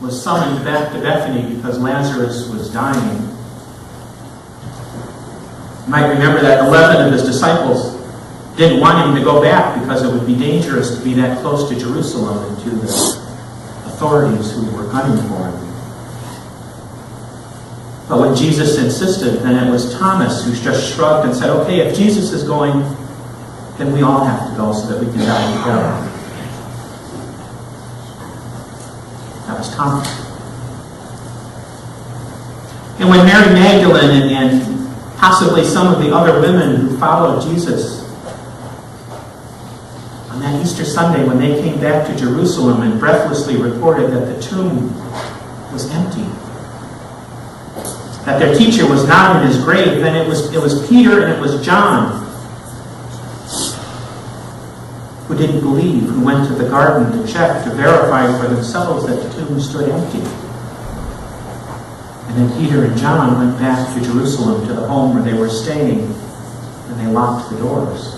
was summoned back to Bethany because Lazarus was dying. You might remember that 11 of his disciples didn't want him to go back because it would be dangerous to be that close to Jerusalem and to the authorities who were gunning for him. But when Jesus insisted, then it was Thomas who just shrugged and said, okay, if Jesus is going, then we all have to go so that we can die together. That was Thomas. And when Mary Magdalene and possibly some of the other women who followed Jesus on that Easter Sunday, when they came back to Jerusalem and breathlessly reported that the tomb was empty, that their teacher was not in his grave, then it was Peter and it was John who didn't believe, who went to the garden to check, to verify for themselves that the tomb stood empty. And then Peter and John went back to Jerusalem, to the home where they were staying, and they locked the doors.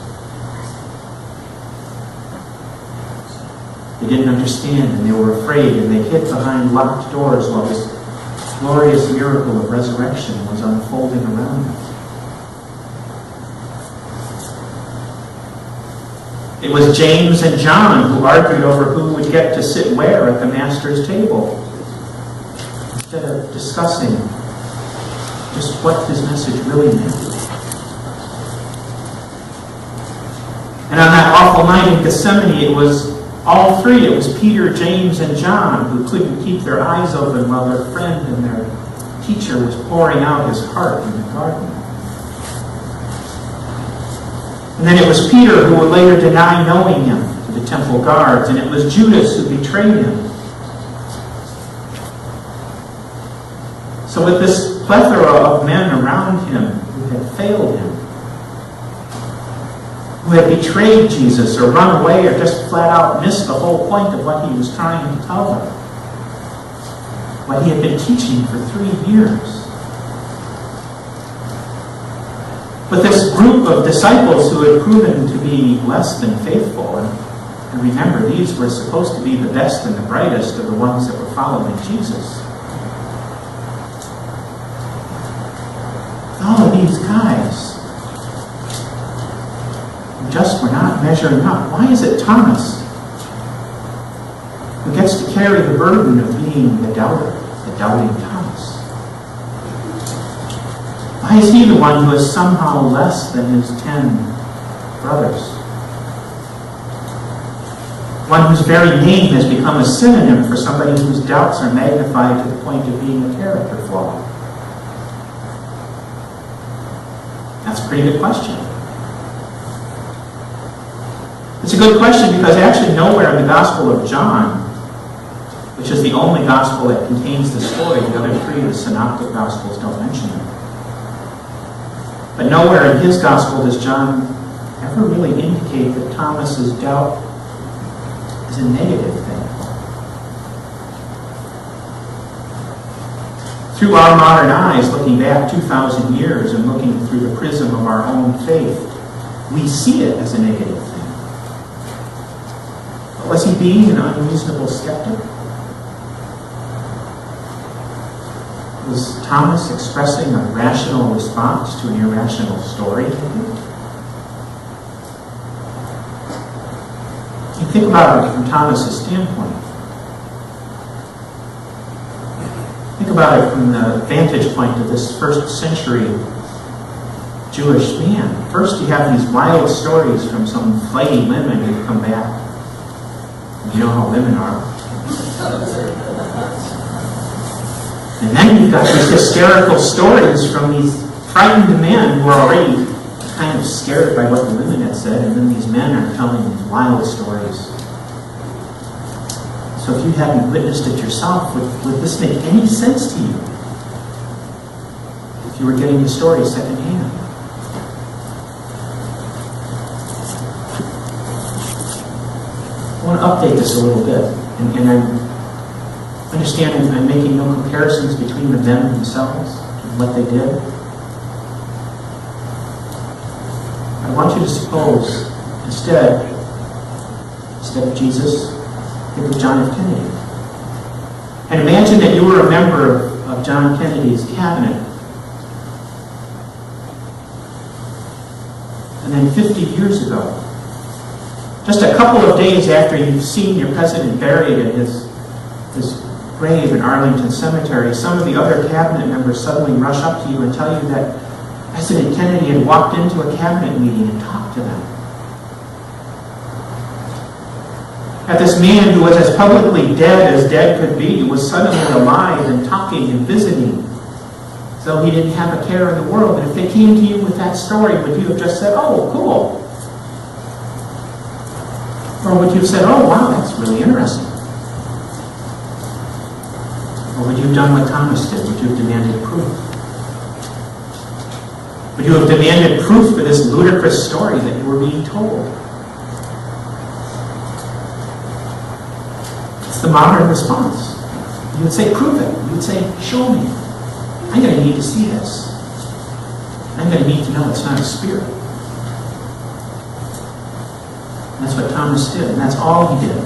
They didn't understand, and they were afraid, and they hid behind locked doors while this glorious miracle of resurrection was unfolding around them. It was James and John who argued over who would get to sit where at the Master's table, instead of discussing just what his message really meant. And on that awful night in Gethsemane, it was all three. It was Peter, James, and John who couldn't keep their eyes open while their friend and their teacher was pouring out his heart in the garden. And then it was Peter who would later deny knowing him to the temple guards, and it was Judas who betrayed him. So with this plethora of men around him who had failed him, who had betrayed Jesus or run away or just flat out missed the whole point of what he was trying to tell them, what he had been teaching for 3 years. But this group of disciples who had proven to be less than faithful, and remember, these were supposed to be the best and the brightest of the ones that were following Jesus. All of these guys who just were not measuring up. Why is it Thomas who gets to carry the burden of being the doubter, the doubting Thomas? Why is he the one who is somehow less than his 10 brothers? One whose very name has become a synonym for somebody whose doubts are magnified to the point of being a character flaw? That's a pretty good question. It's a good question because actually nowhere in the Gospel of John, which is the only Gospel that contains the story, the other 3 of the Synoptic Gospels don't mention it. But nowhere in his Gospel does John ever really indicate that Thomas's doubt is a negative thing. Through our modern eyes, looking back 2,000 years and looking through the prism of our own faith, we see it as a negative thing. But was he being an unreasonable skeptic? Was Thomas expressing a rational response to an irrational story? You think about it from Thomas's standpoint. Think about it from the vantage point of this first century Jewish man. First you have these wild stories from some flighty women who come back. You know how women are. And then you've got these hysterical stories from these frightened men who are already kind of scared by what the women had said, and then these men are telling these wild stories. So if you hadn't witnessed it yourself, would this make any sense to you? If you were getting the story secondhand. I want to update this a little bit, and I understand I'm making no comparisons between the men themselves and what they did. I want you to suppose, instead of Jesus, think of John F. Kennedy. And imagine Imagine that you were a member of John Kennedy's cabinet. And then 50 years ago, just a couple of days after you've seen your president buried in his grave in Arlington Cemetery, some of the other cabinet members suddenly rush up to you and tell you that President Kennedy had walked into a cabinet meeting and talked to them. That this man who was as publicly dead as dead could be was suddenly alive and talking and visiting as though he didn't have a care in the world. And if they came to you with that story, would you have just said, "Oh, cool"? Or would you have said, "Oh, wow, that's really interesting"? Or would you have done what Thomas did? Would you have demanded proof? Would you have demanded proof for this ludicrous story that you were being told? It's the modern response. You would say, "Prove it." You would say, "Show me. I'm going to need to see this. I'm going to need to know it's not a spirit." And that's what Thomas did, and that's all he did.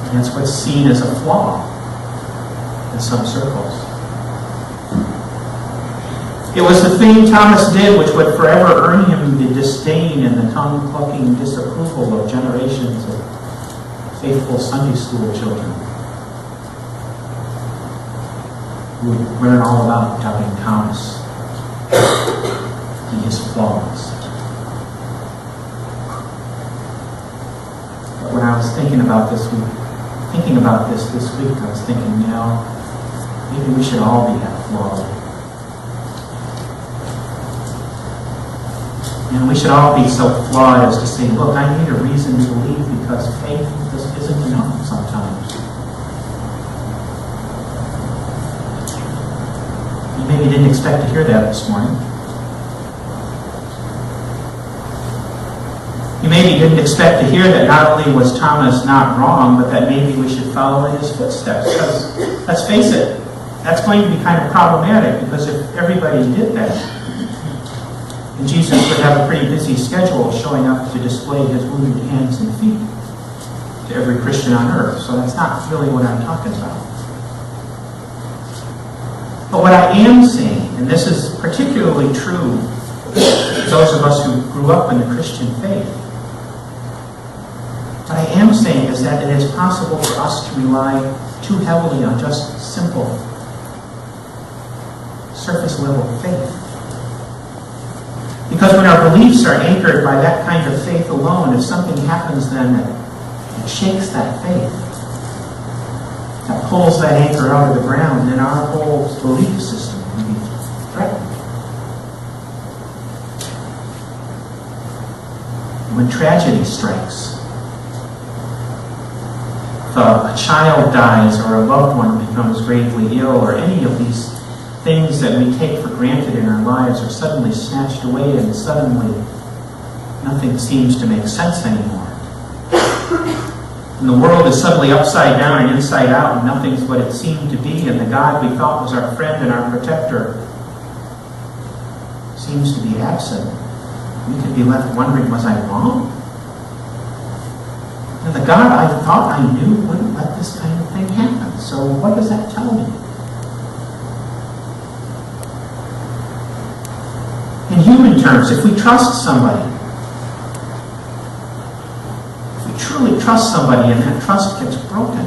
And that's what's seen as a flaw in some circles. It was the thing Thomas did which would forever earn him the disdain and the tongue-clucking disapproval of generations of faithful Sunday school children who would learn all about doubting Thomas and his flaws. But when I was thinking about this week, I was thinking, maybe we should all be that flawed. And we should all be so flawed as to say, look, I need a reason to believe because faith just isn't enough sometimes. You maybe didn't expect to hear that this morning. You maybe didn't expect to hear that not only was Thomas not wrong, but that maybe we should follow in his footsteps. Because, let's face it, that's going to be kind of problematic, because if everybody did that, then Jesus would have a pretty busy schedule showing up to display his wounded hands and feet to every Christian on earth. So that's not really what I'm talking about. But what I am saying, and this is particularly true for those of us who grew up in the Christian faith, what I am saying is that it is possible for us to rely too heavily on just simple, surface-level faith. Because when our beliefs are anchored by that kind of faith alone, if something happens then that shakes that faith, that pulls that anchor out of the ground, then our whole belief system will be threatened. When tragedy strikes, if a child dies or a loved one becomes gravely ill, or any of these things that we take for granted in our lives are suddenly snatched away, and suddenly nothing seems to make sense anymore. And the world is suddenly upside down and inside out, and nothing's what it seemed to be, and the God we thought was our friend and our protector seems to be absent. We could be left wondering, was I wrong? And the God I thought I knew wouldn't let this kind of thing happen. So what does that tell me? In human terms, if we trust somebody, if we truly trust somebody and that trust gets broken,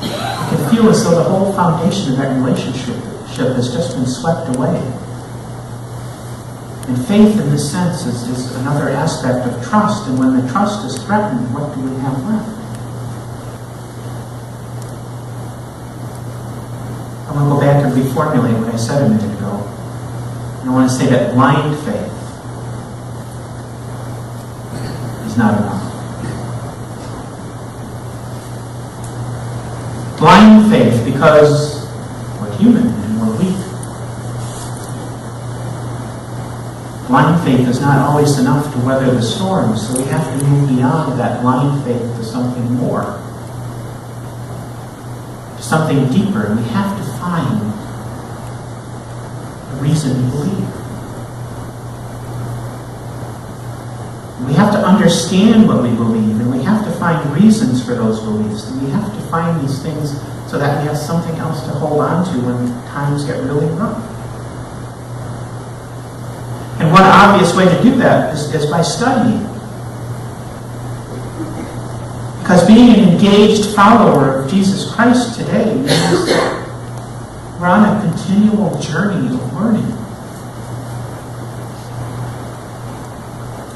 it can feel as though the whole foundation of that relationship has just been swept away. And faith in this sense is another aspect of trust, and when the trust is threatened, what do we have left? I want to go back and reformulate what I said a minute ago. And I want to say that blind faith is not enough. Blind faith because we're human and we're weak. Blind faith is not always enough to weather the storm, so we have to move beyond that blind faith to something more, to something deeper, and we have to find a reason to believe. We have to understand what we believe, and we have to find reasons for those beliefs, and we have to find these things so that we have something else to hold on to when times get really rough. And one obvious way to do that is by studying. Because being an engaged follower of Jesus Christ today means that we're on a continual journey of learning.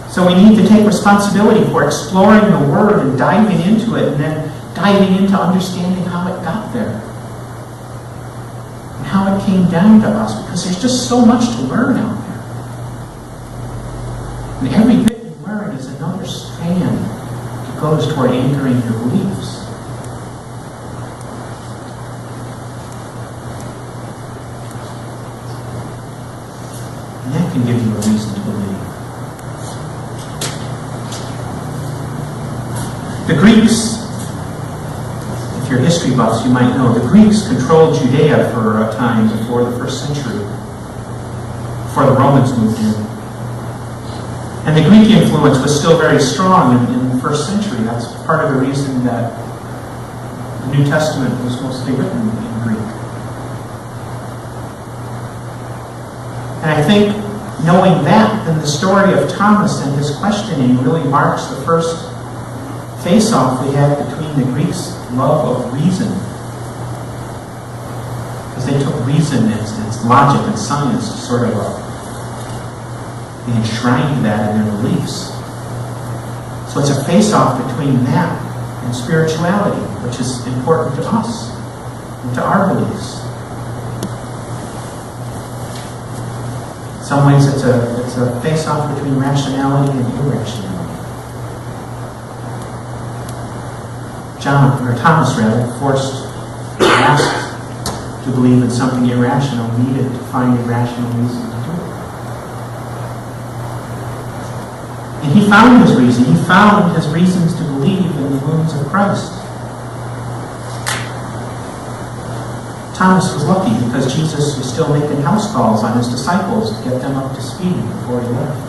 So we need to take responsibility for exploring the Word and diving into it, and then diving into understanding how it got there and how it came down to us, because there's just so much to learn out there. And every bit you learn is another strand that goes toward anchoring your beliefs. And that can give you a reason to believe. The Greeks, if you're history buffs, you might know, the Greeks controlled Judea for a time before the 1st century, before the Romans moved in. And the Greek influence was still very strong in the 1st century. That's part of the reason that the New Testament was mostly written in Greek. And I think knowing that, then the story of Thomas and his questioning really marks the first face-off we had between the Greeks' love of reason, because they took reason as logic and science to sort of they enshrined that in their beliefs. So it's a face-off between that and spirituality, which is important to us and to our beliefs. In some ways, it's a face-off between rationality and irrationality. Thomas asked to believe in something irrational, needed to find a rational reason to do it. And he found his reason. He found his reasons to believe in the wounds of Christ. Thomas was lucky because Jesus was still making house calls on his disciples to get them up to speed before he left.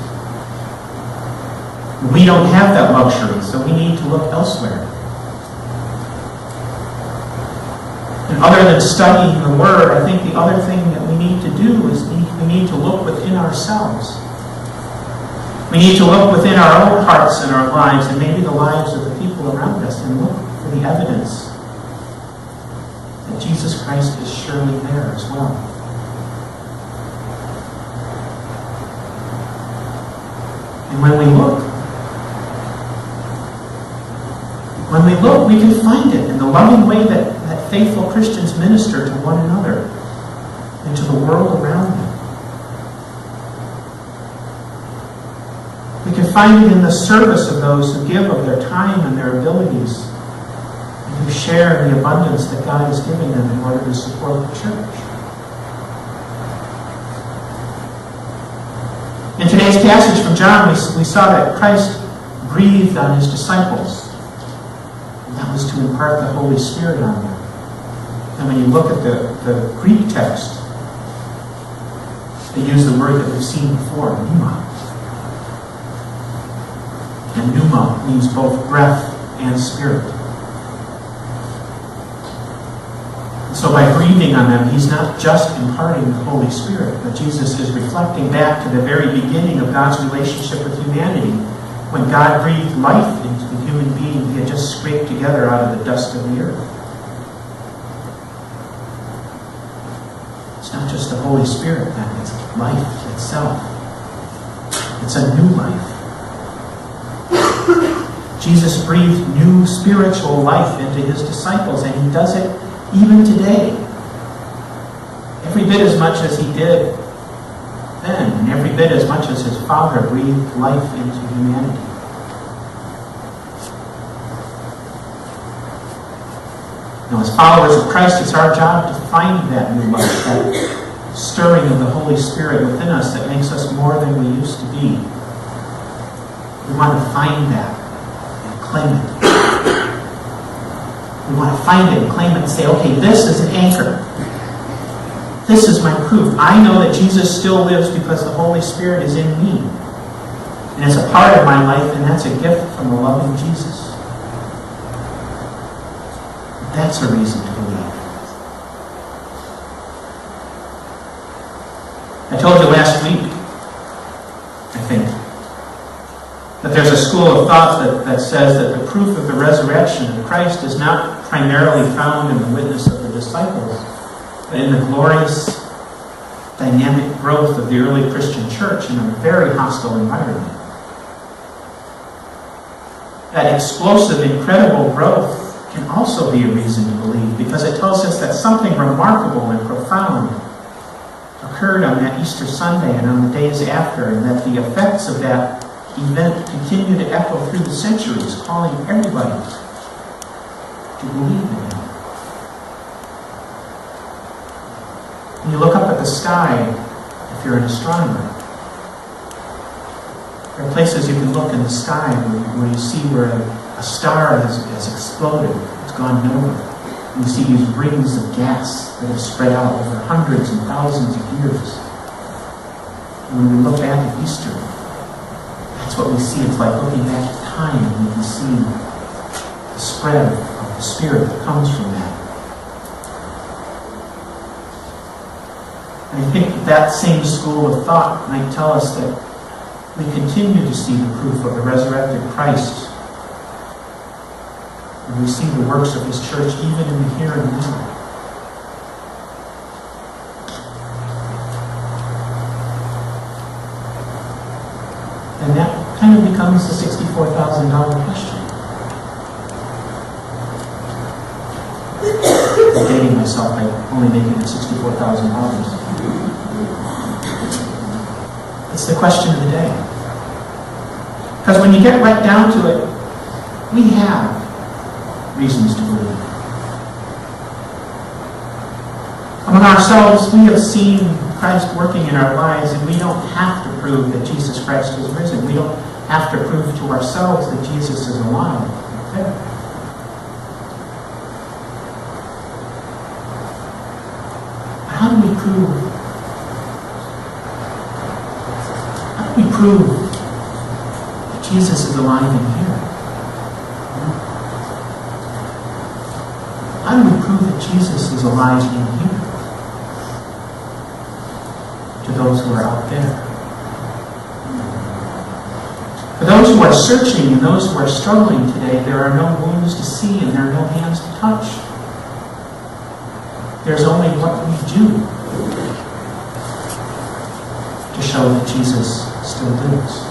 We don't have that luxury, so we need to look elsewhere. And other than studying the Word, I think the other thing that we need to do is we need to look within ourselves. We need to look within our own hearts and our lives, and maybe the lives of the people around us, and look for the evidence that Jesus Christ is surely there as well. And when we look, we can find it in the loving way that faithful Christians minister to one another and to the world around them. We can find it in the service of those who give of their time and their abilities and who share the abundance that God has given them in order to support the church. In today's passage from John, we saw that Christ breathed on his disciples. And that was to impart the Holy Spirit on them. And when you look at the Greek text, they use the word that we've seen before, pneuma. And pneuma means both breath and spirit. And so by breathing on them, he's not just imparting the Holy Spirit, but Jesus is reflecting back to the very beginning of God's relationship with humanity, when God breathed life into the human being he had just scraped together out of the dust of the earth. It's not just the Holy Spirit, then, it's life itself. It's a new life. Jesus breathed new spiritual life into his disciples, and he does it even today. Every bit as much as he did then, and every bit as much as his Father breathed life into humanity. Now, as followers of Christ, it's our job to find that new life, that stirring of the Holy Spirit within us that makes us more than we used to be. We want to find that and claim it. We want to find it and claim it and say, okay, this is an anchor. This is my proof. I know that Jesus still lives because the Holy Spirit is in me. And it's a part of my life, and that's a gift from the loving Jesus. That's a reason to believe. I told you last week, I think, that there's a school of thought that says that the proof of the resurrection of Christ is not primarily found in the witness of the disciples, but in the glorious, dynamic growth of the early Christian church in a very hostile environment. That explosive, incredible growth can also be a reason to believe, because it tells us that something remarkable and profound occurred on that Easter Sunday and on the days after, and that the effects of that event continue to echo through the centuries, calling everybody to believe in Him. When you look up at the sky, if you're an astronomer, there are places you can look in the sky where you see where a star has exploded, it's gone nova. And you see these rings of gas that have spread out over hundreds and thousands of years. And when we look back at Easter, that's what we see. It's like looking back at time, and we can see the spread of the Spirit that comes from that. And I think that same school of thought might tell us that we continue to see the proof of the resurrected Christ. And we see the works of His church even in the here and now. And that kind of becomes the $64,000 question. I'm dating myself by only making it $64,000. It's the question of the day. Because when you get right down to it, we have reasons to believe. Among ourselves, we have seen Christ working in our lives, and we don't have to prove that Jesus Christ is risen. We don't have to prove to ourselves that Jesus is alive. Okay. How do we prove that Jesus is alive in here? How do we prove that Jesus is alive in here? To those who are out there. For those who are searching and those who are struggling today, there are no wounds to see and there are no hands to touch. There's only what we do to show that Jesus still lives.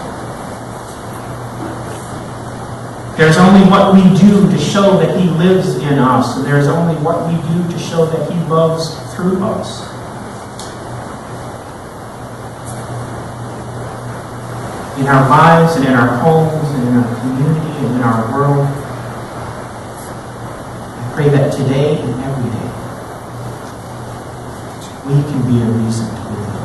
There's only what we do to show that He lives in us, and there's only what we do to show that He loves through us. In our lives and in our homes and in our community and in our world, I pray that today and every day we can be a reason to believe.